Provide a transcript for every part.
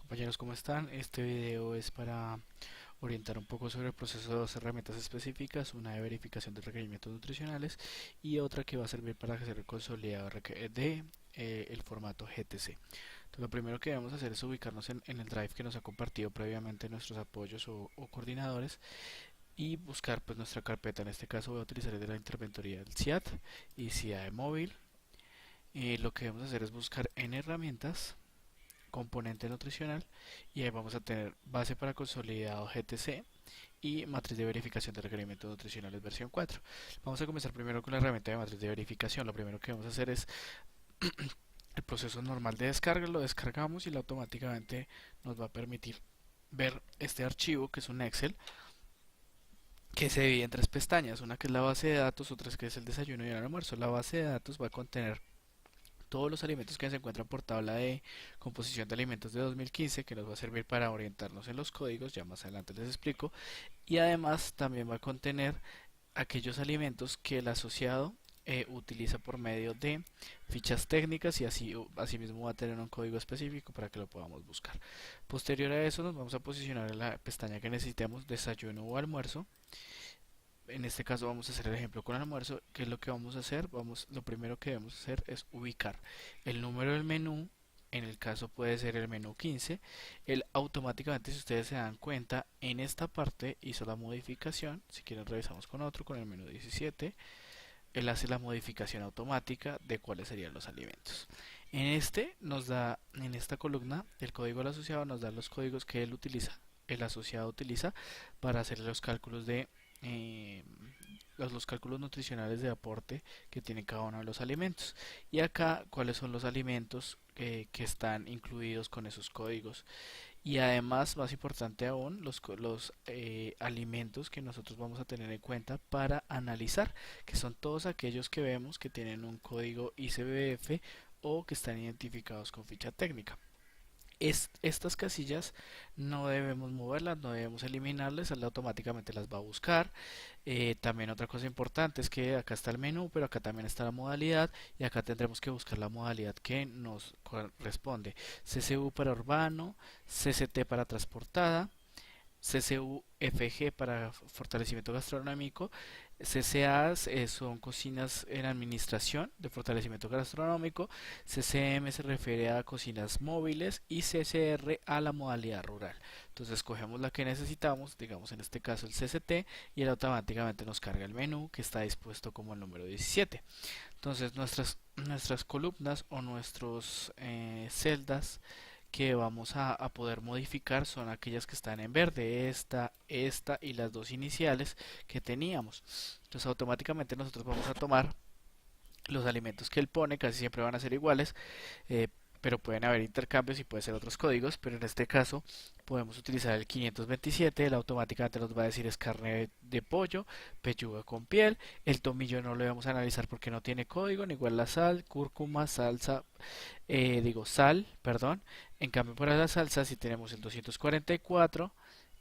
Compañeros, ¿cómo están? Este video es para orientar un poco sobre el proceso de dos herramientas específicas, una de verificación de requerimientos nutricionales y otra que va a servir para hacer el consolidado de el formato GTC. Entonces, lo primero que debemos hacer es ubicarnos en el drive que nos ha compartido previamente nuestros apoyos o coordinadores y buscar pues nuestra carpeta. En este caso voy a utilizar el de la interventoría del CIAT y CIAE móvil. Lo que debemos hacer es buscar en herramientas componente nutricional y ahí vamos a tener base para consolidado GTC y matriz de verificación de requerimientos nutricionales versión 4. Vamos a comenzar primero con la herramienta de matriz de verificación. Lo primero que vamos a hacer es el proceso normal de descarga, lo descargamos y automáticamente nos va a permitir ver este archivo que es un Excel que se divide en tres pestañas, una que es la base de datos, otra que es el desayuno y el almuerzo. La base de datos va a contener todos los alimentos que se encuentran por tabla de composición de alimentos de 2015 que nos va a servir para orientarnos en los códigos, ya más adelante les explico, y además también va a contener aquellos alimentos que el asociado utiliza por medio de fichas técnicas y asimismo va a tener un código específico para que lo podamos buscar. Posterior a eso nos vamos a posicionar en la pestaña que necesitemos, desayuno o almuerzo. En este caso vamos a hacer el ejemplo con el almuerzo. ¿Qué es lo que vamos a hacer? Lo primero que debemos hacer es ubicar el número del menú. En el caso puede ser el menú 15. Él automáticamente, si ustedes se dan cuenta, en esta parte hizo la modificación. Si quieren revisamos con otro, con el menú 17. Él hace la modificación automática de cuáles serían los alimentos. En esta columna, el código del asociado nos da los códigos que él utiliza, el asociado utiliza para hacer los cálculos de eh, los cálculos nutricionales de aporte que tiene cada uno de los alimentos. Y acá, cuáles son los alimentos que están incluidos con esos códigos. Y además, más importante aún, los alimentos que nosotros vamos a tener en cuenta para analizar, que son todos aquellos que vemos que tienen un código ICBF o que están identificados con ficha técnica. Estas casillas no debemos moverlas, no debemos eliminarlas, él automáticamente las va a buscar. También otra cosa importante es que acá está el menú, pero acá también está la modalidad y acá tendremos que buscar la modalidad que nos corresponde. CCU para urbano, CCT para transportada, CCU-FG para fortalecimiento gastronómico, CCAs son cocinas en administración de fortalecimiento gastronómico, CCM se refiere a cocinas móviles y CCR a la modalidad rural. Entonces escogemos la que necesitamos, digamos en este caso el CCT, y él automáticamente nos carga el menú que está dispuesto como el número 17. Entonces nuestras columnas o nuestros celdas que vamos a poder modificar son aquellas que están en verde, esta y las dos iniciales que teníamos. Entonces automáticamente nosotros vamos a tomar los alimentos que él pone, casi siempre van a ser iguales, eh, pero pueden haber intercambios y pueden ser otros códigos, pero en este caso podemos utilizar el 527, él automáticamente nos va a decir es carne de pollo, pechuga con piel, el tomillo no lo vamos a analizar porque no tiene código, ni igual la sal, cúrcuma, salsa, sal, perdón, en cambio para la salsa si tenemos el 244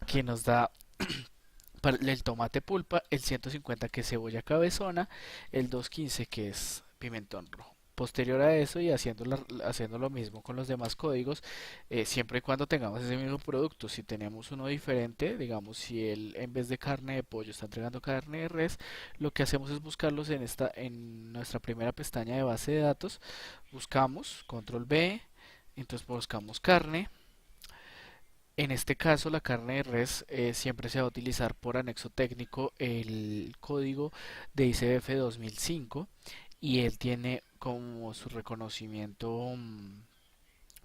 que nos da para el tomate pulpa, el 150 que es cebolla cabezona, el 215 que es pimentón rojo. Posterior a eso y haciendo lo mismo con los demás códigos, siempre y cuando tengamos ese mismo producto, si tenemos uno diferente, digamos si él en vez de carne de pollo está entregando carne de res, lo que hacemos es buscarlos en nuestra primera pestaña de base de datos, buscamos control B, entonces buscamos carne. En este caso, la carne de res siempre se va a utilizar por anexo técnico el código de ICBF 2005 y él tiene como su reconocimiento,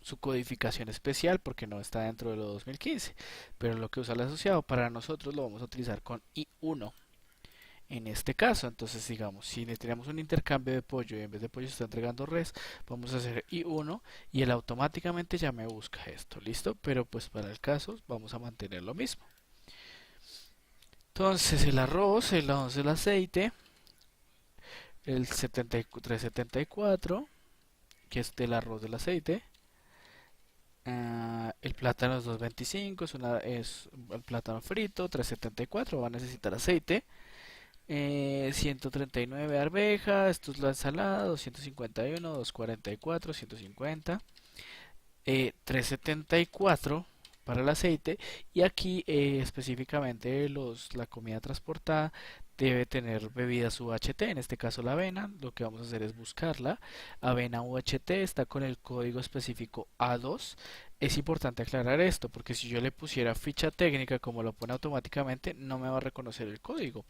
su codificación especial porque no está dentro de lo 2015, pero lo que usa el asociado para nosotros lo vamos a utilizar con I1 en este caso. Entonces digamos, si tenemos un intercambio de pollo y en vez de pollo se está entregando res, vamos a hacer I1 y él automáticamente ya me busca esto, ¿listo? Pero pues para el caso vamos a mantener lo mismo. Entonces el arroz, el aceite, el 7374, que es del arroz del aceite. El plátano es 225, es el plátano frito, 374, va a necesitar aceite. 139 arveja, esto es la ensalada, 251, 244, 150. 3,74 para el aceite y aquí específicamente la comida transportada debe tener bebidas UHT, en este caso la avena. Lo que vamos a hacer es buscarla. Avena UHT está con el código específico A2. Es importante aclarar esto porque si yo le pusiera ficha técnica como lo pone automáticamente no me va a reconocer el código.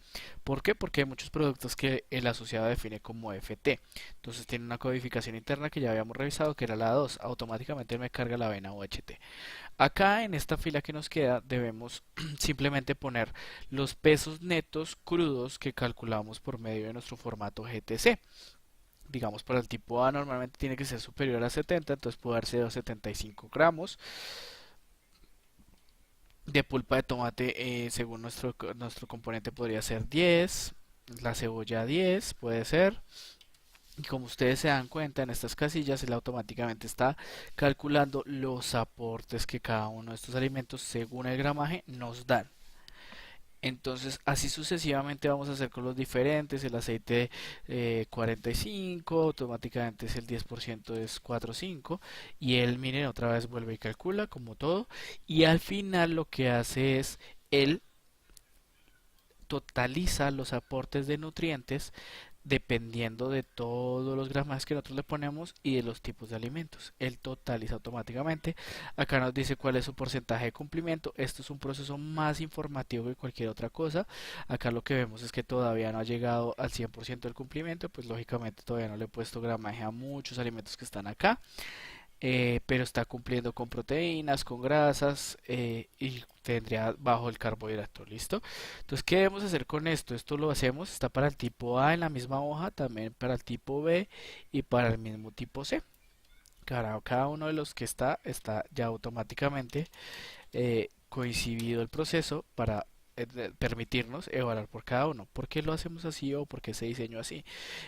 ¿Por qué? Porque hay muchos productos que el asociado define como FT. Entonces tiene una codificación interna que ya habíamos revisado que era la A2. Automáticamente me carga la avena UHT. Acá en esta fila que nos queda debemos simplemente poner los pesos netos crudos que calculamos por medio de nuestro formato GTC. Digamos, para el tipo A normalmente tiene que ser superior a 70, entonces puede haber sido 75 gramos de pulpa de tomate. Según nuestro componente podría ser 10, la cebolla 10 puede ser. Y como ustedes se dan cuenta, en estas casillas él automáticamente está calculando los aportes que cada uno de estos alimentos según el gramaje nos dan. Entonces, así sucesivamente vamos a hacer con los diferentes. El aceite 45, automáticamente es el 10%, es 4,5. Y él, miren, otra vez vuelve y calcula como todo. Y al final lo que hace es, él totaliza los aportes de nutrientes dependiendo de todos los gramajes que nosotros le ponemos y de los tipos de alimentos. Él totaliza automáticamente. Acá nos dice cuál es su porcentaje de cumplimiento. Esto es un proceso más informativo que cualquier otra cosa. Acá lo que vemos es que todavía no ha llegado al 100% del cumplimiento, pues lógicamente todavía no le he puesto gramaje a muchos alimentos que están acá. Pero está cumpliendo con proteínas, con grasas y tendría bajo el carbohidrato, ¿listo? Entonces, ¿qué debemos hacer con esto? Esto lo hacemos, está para el tipo A en la misma hoja, también para el tipo B y para el mismo tipo C. Cada uno de los que está ya automáticamente coincidido el proceso para permitirnos evaluar por cada uno. ¿Por qué lo hacemos así o por qué se diseñó así?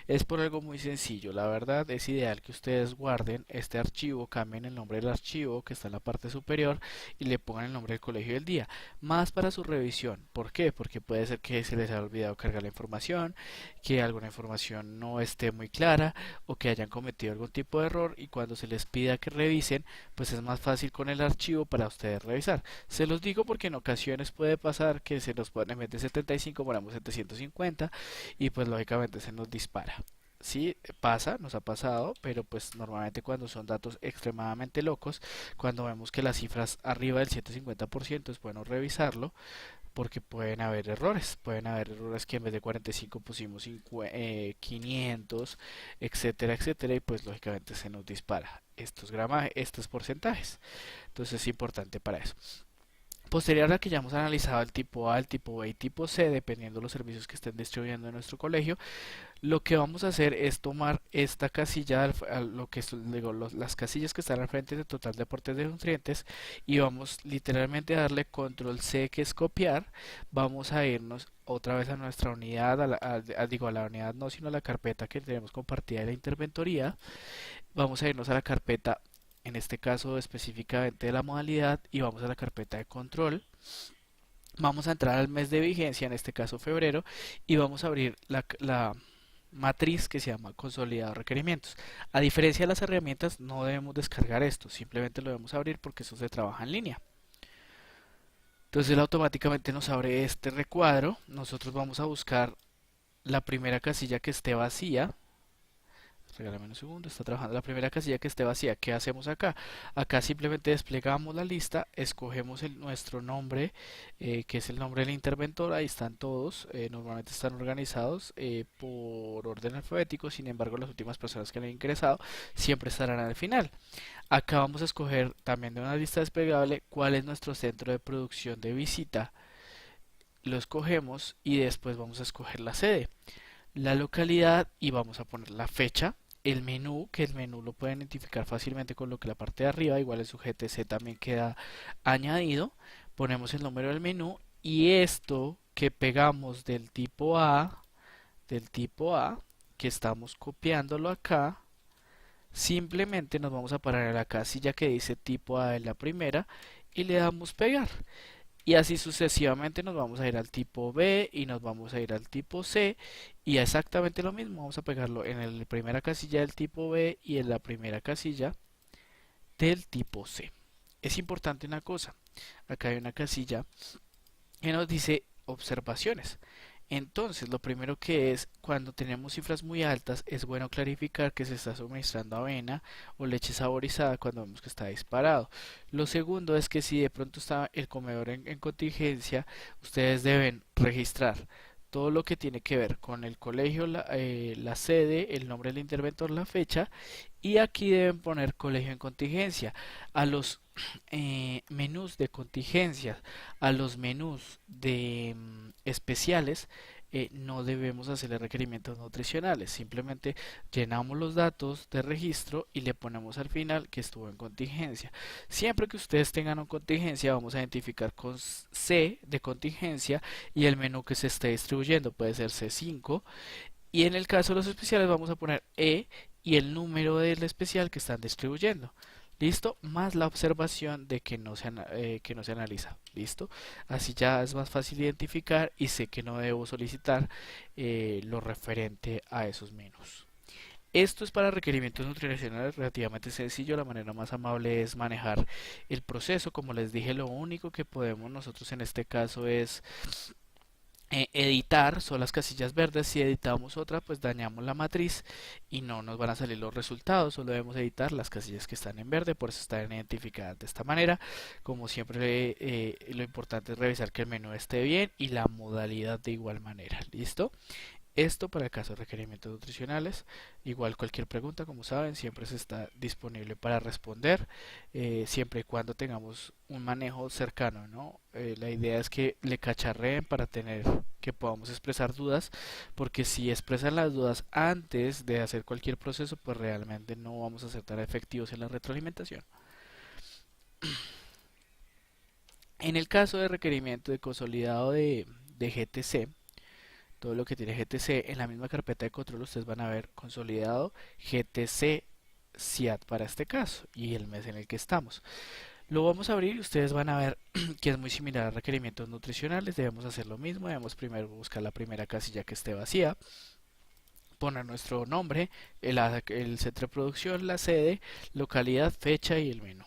Es por algo muy sencillo. La verdad es ideal que ustedes guarden este archivo, cambien el nombre del archivo que está en la parte superior y le pongan el nombre del colegio del día. Más para su revisión. ¿Por qué? Porque puede ser que se les haya olvidado cargar la información, que alguna información no esté muy clara o que hayan cometido algún tipo de error y cuando se les pida que revisen, pues es más fácil con el archivo para ustedes revisar. Se los digo porque en ocasiones puede pasar que se nos pone en vez de 75 ponemos 750 y pues lógicamente se nos dispara. Sí, pasa, nos ha pasado, pero pues normalmente cuando son datos extremadamente locos, cuando vemos que las cifras arriba del 150% es bueno revisarlo porque pueden haber errores que en vez de 45 pusimos 500, etcétera, etcétera, y pues lógicamente se nos dispara estos porcentajes. Entonces es importante para eso. Posterior a que ya hemos analizado el tipo A, el tipo B y tipo C, dependiendo de los servicios que estén distribuyendo en nuestro colegio, lo que vamos a hacer es tomar esta casilla, lo que digo, las casillas que están al frente del total de aportes de nutrientes y vamos literalmente a darle control C que es copiar. Vamos a irnos otra vez a nuestra unidad, digo a la unidad no, sino a la carpeta que tenemos compartida de la interventoría. Vamos a irnos a la carpeta, en este caso específicamente de la modalidad, y vamos a la carpeta de control. Vamos a entrar al mes de vigencia, en este caso febrero, y vamos a abrir la matriz que se llama consolidado de requerimientos. A diferencia de las herramientas, no debemos descargar esto, simplemente lo debemos abrir porque eso se trabaja en línea. Entonces él automáticamente nos abre este recuadro. Nosotros vamos a buscar la primera casilla que esté vacía. Regálame un segundo, está trabajando la primera casilla que esté vacía. ¿Qué hacemos acá? Acá simplemente desplegamos la lista, escogemos nuestro nombre, que es el nombre del interventor. Ahí están todos, normalmente están organizados por orden alfabético. Sin embargo, las últimas personas que han ingresado siempre estarán al final. Acá vamos a escoger también de una lista desplegable cuál es nuestro centro de producción de visita. Lo escogemos y después vamos a escoger la sede, la localidad y vamos a poner la fecha, el menú, que el menú lo pueden identificar fácilmente con lo que la parte de arriba, igual el su GTC también queda añadido. Ponemos el número del menú y esto que pegamos del tipo A, que estamos copiándolo acá, simplemente nos vamos a parar en la casilla que dice tipo A en la primera y le damos pegar. Y así sucesivamente nos vamos a ir al tipo B y nos vamos a ir al tipo C y exactamente lo mismo. Vamos a pegarlo en la primera casilla del tipo B y en la primera casilla del tipo C. Es importante una cosa, acá hay una casilla que nos dice observaciones. Entonces, lo primero que es, cuando tenemos cifras muy altas, es bueno clarificar que se está suministrando avena o leche saborizada cuando vemos que está disparado. Lo segundo es que si de pronto está el comedor en contingencia, ustedes deben registrar todo lo que tiene que ver con el colegio, la sede, el nombre del interventor, la fecha, y aquí deben poner colegio en contingencia. A los menús de contingencia, a los menús de especiales, no debemos hacerle requerimientos nutricionales. Simplemente llenamos los datos de registro y le ponemos al final que estuvo en contingencia. Siempre que ustedes tengan una contingencia, vamos a identificar con C de contingencia y el menú que se esté distribuyendo puede ser C5. Y en el caso de los especiales vamos a poner E y el número del especial que están distribuyendo. ¿Listo? Más la observación de que no se analiza. ¿Listo? Así ya es más fácil identificar y sé que no debo solicitar lo referente a esos menús. Esto es para requerimientos nutricionales relativamente sencillo. La manera más amable es manejar el proceso. Como les dije, lo único que podemos nosotros en este caso es editar, son las casillas verdes. Si editamos otra, pues dañamos la matriz y no nos van a salir los resultados. Solo debemos editar las casillas que están en verde, por eso están identificadas de esta manera. Como siempre, lo importante es revisar que el menú esté bien y la modalidad de igual manera. ¿Listo? Esto para el caso de requerimientos nutricionales. Igual cualquier pregunta, como saben, siempre se está disponible para responder, siempre y cuando tengamos un manejo cercano, ¿no? La idea es que le cacharreen para tener que podamos expresar dudas, porque si expresan las dudas antes de hacer cualquier proceso, pues realmente no vamos a ser tan efectivos en la retroalimentación. En el caso de requerimiento de consolidado de GTC, todo lo que tiene GTC en la misma carpeta de control, ustedes van a ver consolidado GTC CIAT para este caso y el mes en el que estamos. Lo vamos a abrir y ustedes van a ver que es muy similar a requerimientos nutricionales. Debemos hacer lo mismo. Debemos primero buscar la primera casilla que esté vacía, poner nuestro nombre, el centro de producción, la sede, localidad, fecha y el menú.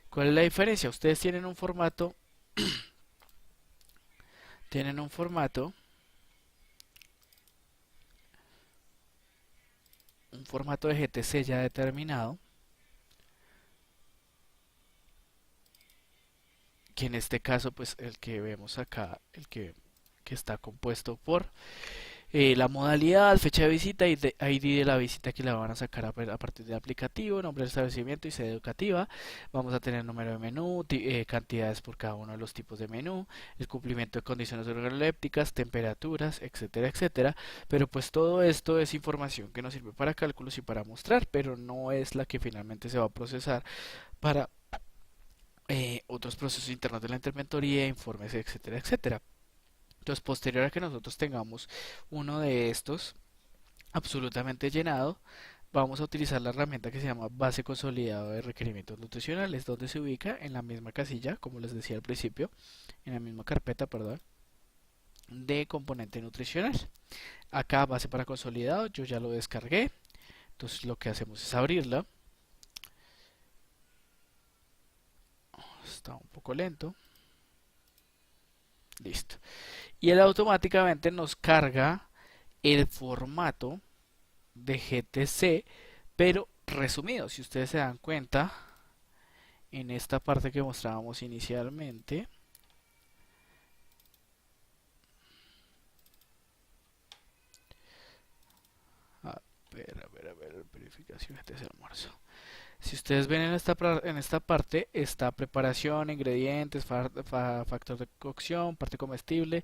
¿Cuál es la diferencia? Ustedes tienen un formato de GTC ya determinado, que en este caso pues el que vemos acá, que está compuesto por la modalidad, fecha de visita y ID de la visita que la van a sacar a partir del aplicativo, nombre del establecimiento y sede educativa. Vamos a tener número de menú, cantidades por cada uno de los tipos de menú, el cumplimiento de condiciones organolépticas, temperaturas, etcétera, etcétera. Pero pues todo esto es información que nos sirve para cálculos y para mostrar, pero no es la que finalmente se va a procesar para otros procesos internos de la interventoría, informes, etcétera, etcétera. Entonces, posterior a que nosotros tengamos uno de estos absolutamente llenado, vamos a utilizar la herramienta que se llama base consolidado de requerimientos nutricionales, donde se ubica en la misma casilla, como les decía al principio, en la misma carpeta, perdón, de componente nutricional. Acá base para consolidado, yo ya lo descargué, entonces lo que hacemos es abrirla. Está un poco lento. Listo. Y él automáticamente nos carga el formato de GTC, pero resumido. Si ustedes se dan cuenta, en esta parte que mostrábamos inicialmente, verificación GTC almuerzo. Si ustedes ven en esta parte, está preparación, ingredientes, factor de cocción, parte comestible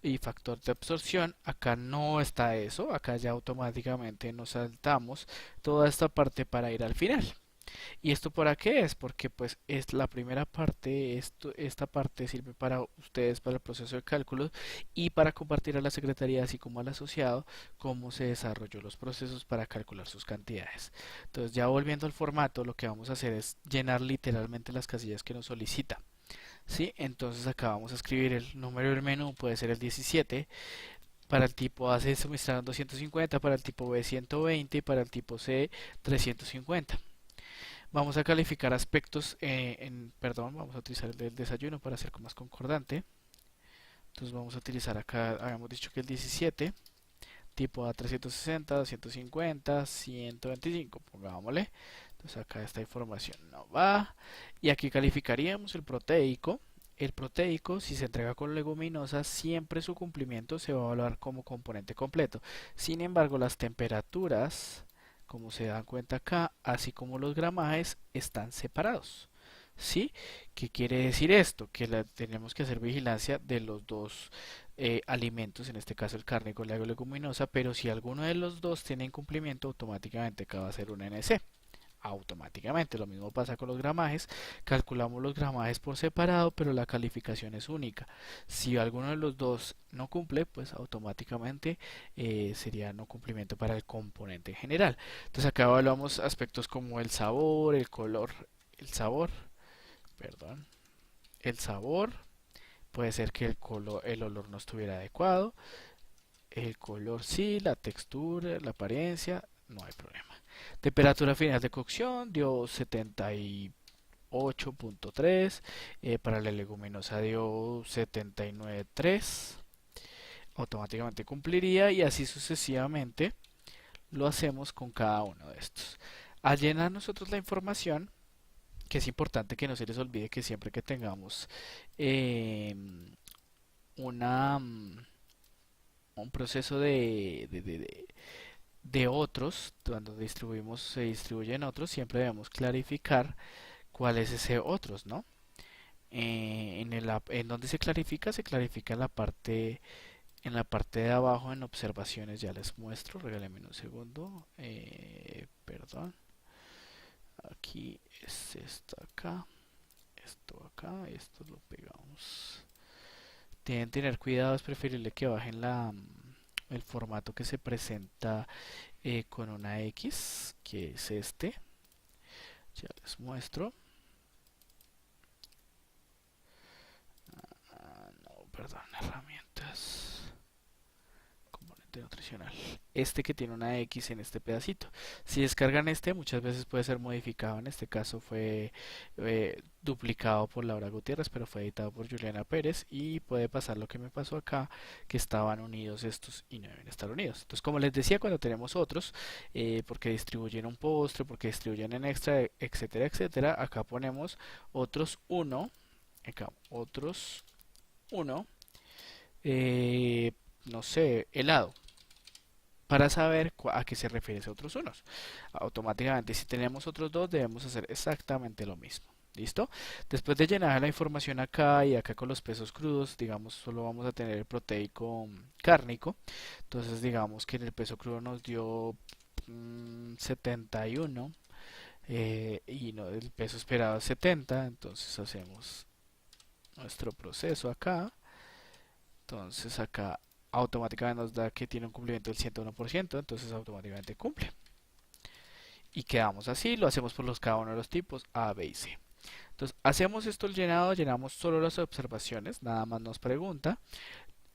y factor de absorción. Acá no está eso, acá ya automáticamente nos saltamos toda esta parte para ir al final. ¿Y esto para qué es? Porque pues es la primera parte, esta parte sirve para ustedes, para el proceso de cálculos y para compartir a la secretaría así como al asociado cómo se desarrolló los procesos para calcular sus cantidades. Entonces ya volviendo al formato, lo que vamos a hacer es llenar literalmente las casillas que nos solicita. ¿Sí? Entonces acá vamos a escribir el número del menú, puede ser el 17. Para el tipo A se suministraron 250, para el tipo B 120 y para el tipo C 350. Vamos a calificar aspectos perdón, vamos a utilizar el del desayuno para hacer más concordante. Entonces vamos a utilizar acá, habíamos dicho que el 17, tipo A360, 250, 125, pongámosle. Entonces acá esta información no va. Y aquí calificaríamos el proteico. El proteico, si se entrega con leguminosa, siempre su cumplimiento se va a evaluar como componente completo. Sin embargo, las temperaturas, como se dan cuenta acá, así como los gramajes, están separados. ¿Sí? ¿Qué quiere decir esto? Que tenemos que hacer vigilancia de los dos alimentos, en este caso el carne con la leguminosa, pero si alguno de los dos tiene incumplimiento, automáticamente acá va a ser un NC. Automáticamente, lo mismo pasa con los gramajes, calculamos los gramajes por separado, pero la calificación es única. Si alguno de los dos no cumple, pues automáticamente sería no cumplimiento para el componente general. Entonces acá evaluamos aspectos como el sabor, el color, el sabor, perdón, el sabor, puede ser que el olor no estuviera adecuado, el color sí, la textura, la apariencia, no hay problema. Temperatura final de cocción dio 78.3, para la leguminosa dio 79.3, automáticamente cumpliría y así sucesivamente lo hacemos con cada uno de estos. Al llenar nosotros la información, que es importante que no se les olvide que siempre que tengamos eh, una, un proceso de otros, cuando distribuimos, se distribuyen otros, siempre debemos clarificar cuál es ese otros, ¿no? En donde se clarifica en la parte de abajo en observaciones, ya les muestro, regálenme un segundo, perdón, aquí es esto acá, esto lo pegamos. Tienen que tener cuidado, es preferible que bajen el formato que se presenta con una X, que es este. Ya les muestro. No, perdón, herramientas. Componente nutricional. Este que tiene una X en este pedacito. Si descargan este, muchas veces puede ser modificado. En este caso fue duplicado por Laura Gutiérrez, pero fue editado por Juliana Pérez. Y puede pasar lo que me pasó acá, que estaban unidos estos y no deben estar unidos. Entonces, como les decía, cuando tenemos otros, porque distribuyen un postre, porque distribuyen en extra, etcétera, etcétera, acá ponemos otros uno. Acá otros uno. No sé, helado, para saber a qué se refiere ese otros unos. Automáticamente, si tenemos otros dos, debemos hacer exactamente lo mismo. ¿Listo? Después de llenar la información acá y acá con los pesos crudos, digamos, solo vamos a tener el proteico cárnico. Entonces, digamos que en el peso crudo nos dio 71 y no, el peso esperado es 70. Entonces, hacemos nuestro proceso acá. Entonces, acá automáticamente nos da que tiene un cumplimiento del 101%, entonces automáticamente cumple. Y quedamos así, lo hacemos por cada uno de los tipos A, B y C. Entonces hacemos esto el llenado, llenamos solo las observaciones, nada más nos pregunta.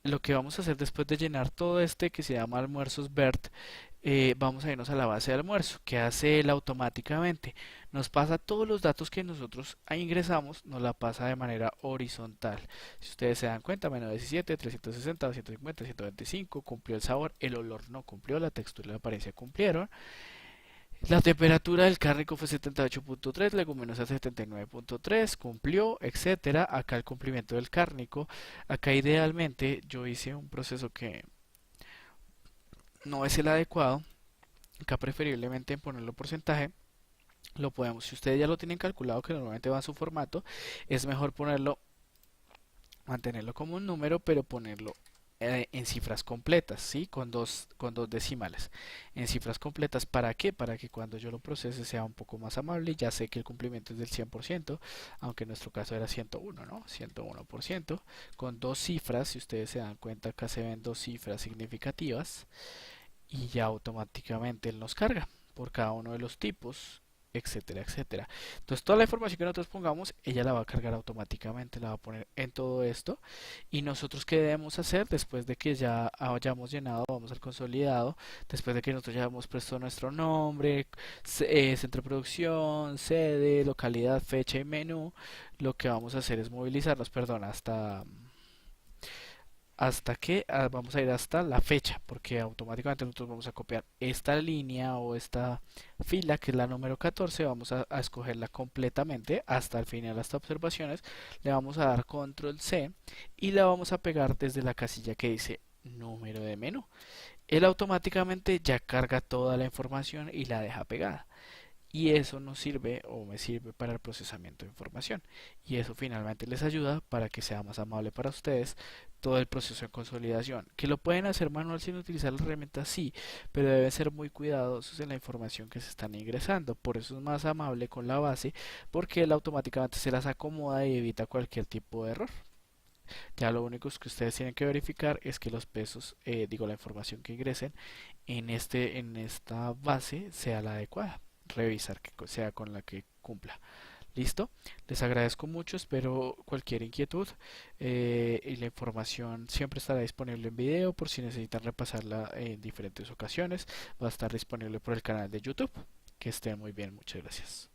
Lo que vamos a hacer después de llenar todo este que se llama almuerzos BERT, vamos a irnos a la base de almuerzo. ¿Qué hace él automáticamente? Nos pasa todos los datos que nosotros ingresamos, nos la pasa de manera horizontal. Si ustedes se dan cuenta, menos 17, 360, 250, 125, cumplió el sabor, el olor no cumplió, la textura y la apariencia cumplieron. La temperatura del cárnico fue 78.3, leguminosa 79.3, cumplió, etcétera. Acá el cumplimiento del cárnico. Acá idealmente yo hice un proceso que no es el adecuado. Acá preferiblemente en ponerlo porcentaje. Lo podemos, si ustedes ya lo tienen calculado, que normalmente va a su formato, es mejor ponerlo, mantenerlo como un número, pero ponerlo en cifras completas, ¿sí? Con dos decimales. En cifras completas, ¿para qué? Para que cuando yo lo procese sea un poco más amable. Ya sé que el cumplimiento es del 100%, aunque en nuestro caso era 101, ¿no? 101%. Con dos cifras, si ustedes se dan cuenta, acá se ven dos cifras significativas y ya automáticamente él nos carga por cada uno de los tipos etcétera, etcétera. Entonces toda la información que nosotros pongamos, ella la va a cargar automáticamente, la va a poner en todo esto. Y nosotros qué debemos hacer después de que ya hayamos llenado, vamos al consolidado, después de que nosotros ya hemos puesto nuestro nombre, centro de producción, sede, localidad, fecha y menú, lo que vamos a hacer es movilizarnos, perdón, hasta que vamos a ir hasta la fecha, porque automáticamente nosotros vamos a copiar esta línea o esta fila que es la número 14, vamos a escogerla completamente hasta el final, hasta observaciones, le vamos a dar control C y la vamos a pegar desde la casilla que dice número de menú. Él automáticamente ya carga toda la información y la deja pegada. Y eso nos sirve o me sirve para el procesamiento de información. Y eso finalmente les ayuda para que sea más amable para ustedes todo el proceso de consolidación. Que lo pueden hacer manual sin utilizar la herramienta, sí, pero deben ser muy cuidadosos en la información que se están ingresando. Por eso es más amable con la base, porque él automáticamente se las acomoda y evita cualquier tipo de error. Ya lo único que ustedes tienen que verificar es que los pesos, digo, la información que ingresen en esta base sea la adecuada. Revisar que sea con la que cumpla. Listo, les agradezco mucho, espero cualquier inquietud y la información siempre estará disponible en video por si necesitan repasarla en diferentes ocasiones. Va a estar disponible por el canal de YouTube. Que estén muy bien, muchas gracias.